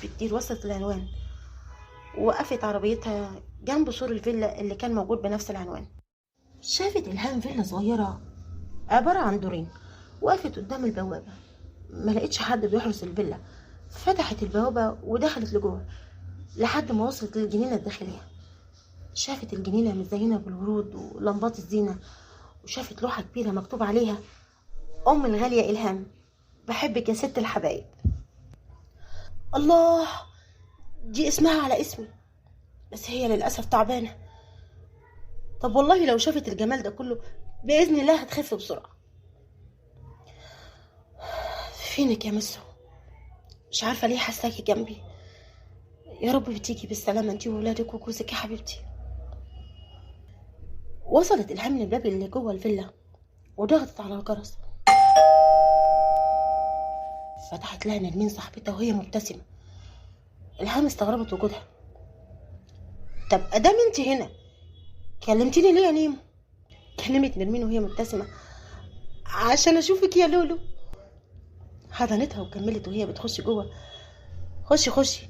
بكتير وصلت العنوان، ووقفت عربيتها جنب سور الفيلا اللي كان موجود بنفس العنوان. شافت إلهام فيلا صغيرة عبارة عن دورين، وقفت قدام البوابة، ما لقيتش حد بيحرس الفيلا. فتحت البوابة ودخلت لجوه لحد ما وصلت للجنينة الداخلية. شافت الجنينة مزينة بالورود ولمبات الزينة، وشافت لوحة كبيرة مكتوب عليها: أم الغالية إلهام، بحبك يا ست الحبايب. الله، دي اسمها على اسمي، بس هي للأسف تعبانة. طب والله لو شافت الجمال ده كله بإذن الله هتخف بسرعة. فينك يا مسو؟ مش عارفة ليه حاساكي جنبي. يا رب بتيجي بالسلامة انتي وولادك وجوزك يا حبيبتي. وصلت إلهام للباب اللي جوه الفيلا وضغطت على الجرس. فتحت لها نرمين صاحبتها وهي مبتسمة. إلهام استغربت وجودها. طب ادام انت هنا كلمتيني ليه يا نيمو؟ كلمت نرمين وهي مبتسمة. عشان اشوفك يا لولو. حضنتها وكملت وهي بتخش جوه. خشي خشي،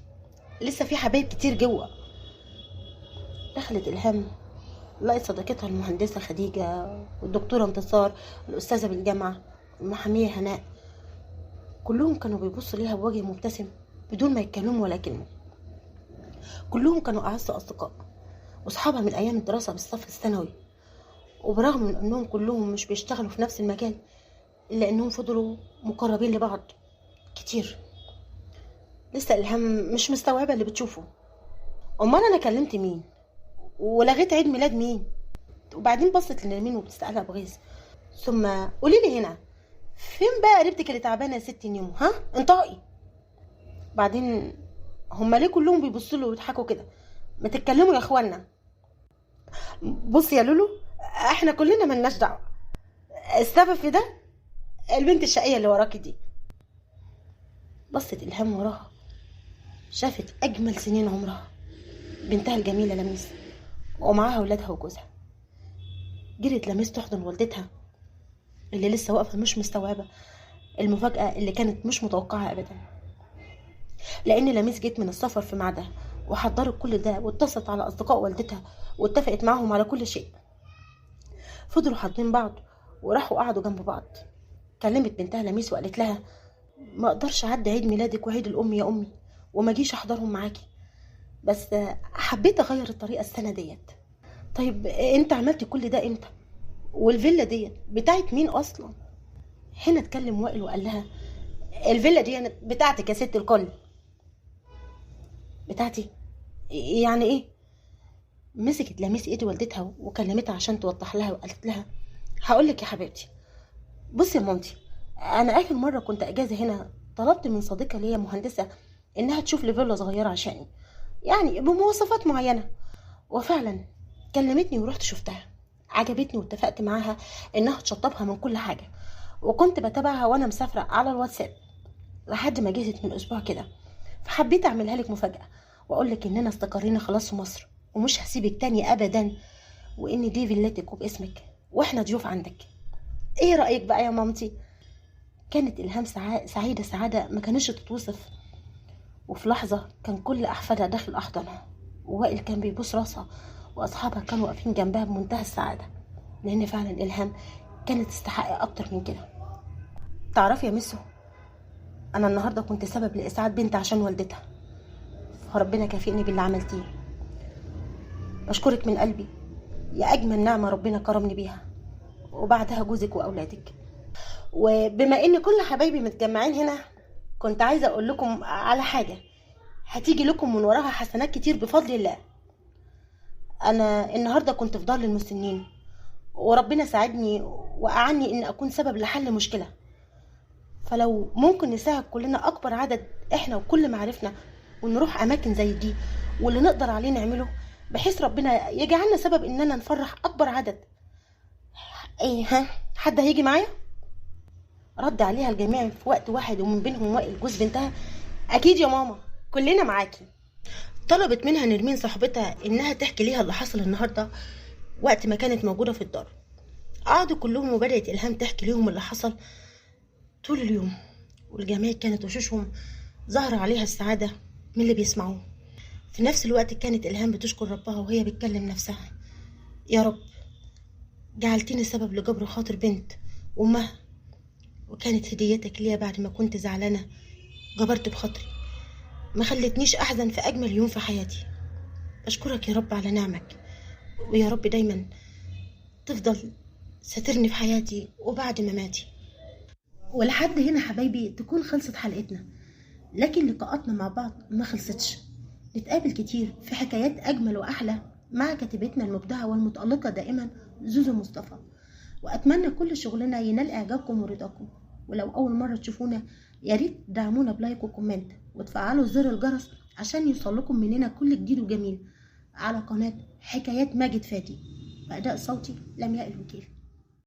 لسه في حبايب كتير جوه. دخلت إلهام، لقت صديقتها المهندسة خديجة والدكتورة انتصار، الأستاذة بالجامعة، المحامية هناء. كلهم كانوا بيبصوا ليها بوجه مبتسم بدون ما يتكلموا ولا كلمة. كلهم كانوا أعز أصدقاء وأصحابها من أيام الدراسة بالصف الثانوي، وبرغم من أنهم كلهم مش بيشتغلوا في نفس المجال إلا أنهم فضلوا مقربين لبعض كتير. لسه إلهام مش مستوعبة اللي بتشوفه. أمال أنا كلمت مين؟ ولغيت عيد ميلاد مين؟ وبعدين بصت لنرمين وبتسألها بغيظ. ثم قولي لي هنا، فين بقى قريبتك اللي تعبانه يا ست نيمو؟ ها انطقي. بعدين هما ليه كلهم بيبصوا له ويضحكوا كده؟ ما تتكلموا يا اخوانا. بصي يا لولو، احنا كلنا ملناش دعوه. السبب في ده البنت الشقيه اللي وراكي دي. بصت إلهام وراها، شافت اجمل سنين عمرها، بنتها الجميله لميس ومعاها ولادها وجوزها. جرت لميس تحضن والدتها اللي لسه واقفه مش مستوعبه المفاجاه اللي كانت مش متوقعه ابدا، لان لميس جت من السفر في ميعادها وحضرت كل ده واتصلت على اصدقاء والدتها واتفقت معاهم على كل شيء. فضلوا حاضنين بعض وراحوا قعدوا جنب بعض. كلمت بنتها لميس وقالت لها: ما اقدرش اعدي عيد ميلادك وعيد الام يا امي وما اجيش احضرهم معاكي، بس حبيت اغير الطريقه السنه ديت. طيب انت عملتي كل ده امتى؟ والفيلا ديت بتاعت مين اصلا؟ هنا اتكلم وائل وقال لها: الفيلا دي بتاعتك يا ست الكل. بتاعتي؟ يعني ايه؟ مسكت لميس ايد والدتها وكلمتها عشان توضح لها وقالت لها: هقولك يا حبيبتي، بصي يا مامتي، انا اخر مره كنت اجازه هنا طلبت من صديقه ليا مهندسه انها تشوف لي فيلا صغيره عشاني، يعني بمواصفات معينه. وفعلا كلمتني ورحت شفتها، عجبتني واتفقت معاها انها تشطبها من كل حاجه، وكنت بتابعها وانا مسافره على الواتساب لحد ما جيت من اسبوع كده. فحبيت اعملها لك مفاجاه واقول لك اننا استقرينا خلاص في مصر ومش هسيبك تاني ابدا، وان دي فيلتك وباسمك واحنا ضيوف عندك. ايه رايك بقى يا مامتي؟ كانت إلهام سعيده سعاده ما كانتش تتوصف، وفي لحظه كان كل احفادها داخل احضانها، ووائل كان بيبوس راسها واصحابها كانوا واقفين جنبها بمنتهى السعاده، لان فعلا إلهام كانت تستحق اكتر من كده. تعرفي يا مسو، انا النهارده كنت سبب لاسعاد بنت عشان والدتها، فربنا كافئني باللي عملتيه. بشكرك من قلبي، يا اجمل نعمه ربنا كرمني بيها، وبعدها جوزك واولادك. وبما ان كل حبايبي متجمعين هنا، كنت عايزه اقول لكم على حاجه هتيجي لكم من وراها حسنات كتير بفضل الله. انا النهارده كنت في دار للمسنين، وربنا ساعدني واعني ان اكون سبب لحل مشكله. فلو ممكن نساعد كلنا اكبر عدد احنا وكل معارفنا، ونروح اماكن زي دي واللي نقدر عليه نعمله، بحيث ربنا يجعلنا سبب اننا نفرح اكبر عدد. ايه ها، حد هيجي معايا؟ رد عليها الجميع في وقت واحد، ومن بينهم وائل جوز بنتها: اكيد يا ماما، كلنا معاكي. طلبت منها نرمين صاحبتها انها تحكي ليها اللي حصل النهارده وقت ما كانت موجوده في الدار. قعدوا كلهم وبدات إلهام تحكي لهم اللي حصل طول اليوم، والجميع كانت وشوشهم ظهر عليها السعاده من اللي بيسمعوه. في نفس الوقت كانت إلهام بتشكر ربها وهي بتكلم نفسها: يا رب جعلتني سبب لجبر خاطر بنت وأمها، وكانت هديتك ليا بعد ما كنت زعلانة جبرت بخاطري، ما خلتنيش أحزن في أجمل يوم في حياتي. أشكرك يا رب على نعمك، ويا رب دايما تفضل ساترني في حياتي وبعد مماتي. ولحد هنا حبايبي تكون خلصت حلقتنا، لكن لقاءاتنا مع بعض ما خلصتش. نتقابل كتير في حكايات أجمل وأحلى مع كاتبتنا المبدعة والمتألقة دائما زوزو مصطفى. وأتمنى كل شغلنا ينال إعجابكم ورضاكم. ولو أول مرة تشوفونا يا ريت تدعمونا بلايك وكومنت وتفعلوا زر الجرس عشان يوصلكم مننا كل جديد وجميل على قناة حكايات ماجد فادي، بأداء صوتي لمياء الوكيل.